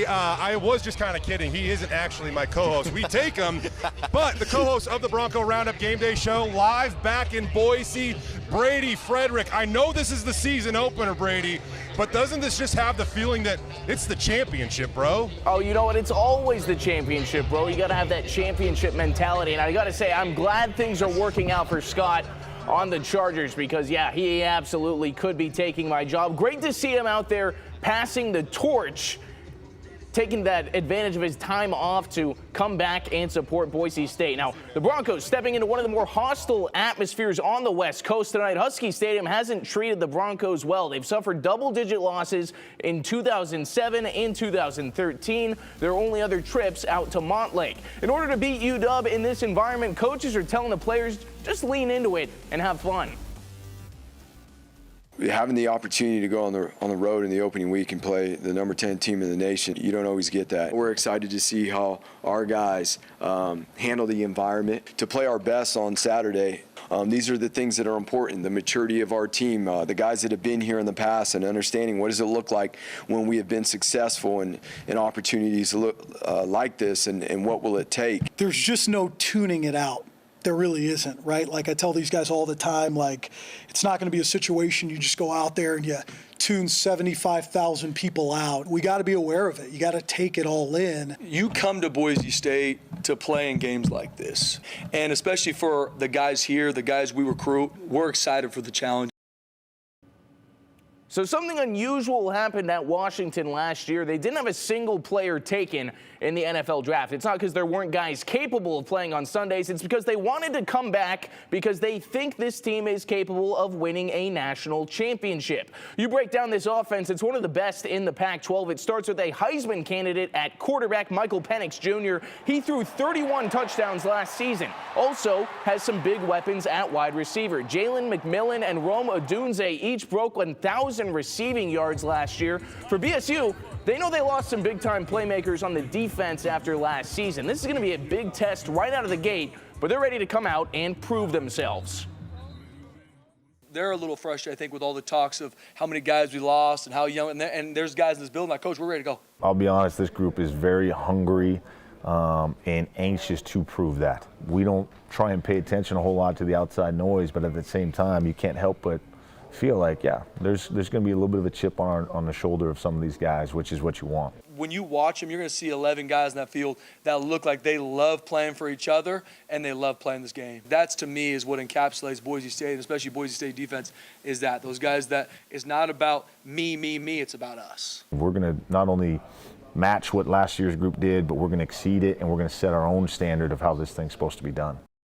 I was just kind of kidding. He isn't actually my co-host. We take him, but the co-host of the Bronco Roundup Game Day Show, live back in Boise, Brady Frederick. I know this is the season opener, Brady, but doesn't this just have the feeling that it's the championship, bro? Oh, you know what? It's always the championship, bro. You got to have that championship mentality, and I got to say, I'm glad things are working out for Scott on the Chargers because, yeah, he absolutely could be taking my job. Great to see him out there passing the torch, taking that advantage of his time off to come back and support Boise State. Now, the Broncos stepping into one of the more hostile atmospheres on the West Coast tonight. Husky Stadium hasn't treated the Broncos well. They've suffered double-digit losses in 2007 and 2013. Their only other trips out to Montlake. In order to beat UW in this environment, coaches are telling the players just lean into it and have fun. Having the opportunity to go on the road in the opening week and play the number 10 team in the nation, you don't always get that. We're excited to see how our guys handle the environment, to play our best on Saturday. These are the things that are important, the maturity of our team, the guys that have been here in the past and understanding what does it look like when we have been successful in opportunities like this and what will it take. There's just no tuning it out. There really isn't, right? Like I tell these guys all the time, like it's not going to be a situation you just go out there and you tune 75,000 people out. We got to be aware of it. You got to take it all in. You come to Boise State to play in games like this. And especially for the guys here, the guys we recruit, we're excited for the challenge. So something unusual happened at Washington last year. They didn't have a single player taken in the NFL draft. It's not because there weren't guys capable of playing on Sundays. It's because they wanted to come back because they think this team is capable of winning a national championship. You break down this offense, it's one of the best in the Pac-12. It starts with a Heisman candidate at quarterback, Michael Penix Jr. He threw 31 touchdowns last season. Also has some big weapons at wide receiver. Jalen McMillan and Rome Odunze each broke 1,000 receiving yards last year. For BSU, they know they lost some big-time playmakers on the defense after last season. This is going to be a big test right out of the gate, but they're ready to come out and prove themselves. They're a little frustrated, I think, with all the talks of how many guys we lost and how young. And there's guys in this building like, Coach, we're ready to go. I'll be honest, this group is very hungry and anxious to prove that. We don't try and pay attention a whole lot to the outside noise, but at the same time, you can't help but feel like, yeah, there's going to be a little bit of a chip on the shoulder of some of these guys, which is what you want. When you watch them, you're going to see 11 guys in that field that look like they love playing for each other and they love playing this game. That's, to me, is what encapsulates Boise State, especially Boise State defense, is that those guys that it's not about me, it's about us. We're going to not only match what last year's group did, but we're going to exceed it, and we're going to set our own standard of how this thing's supposed to be done.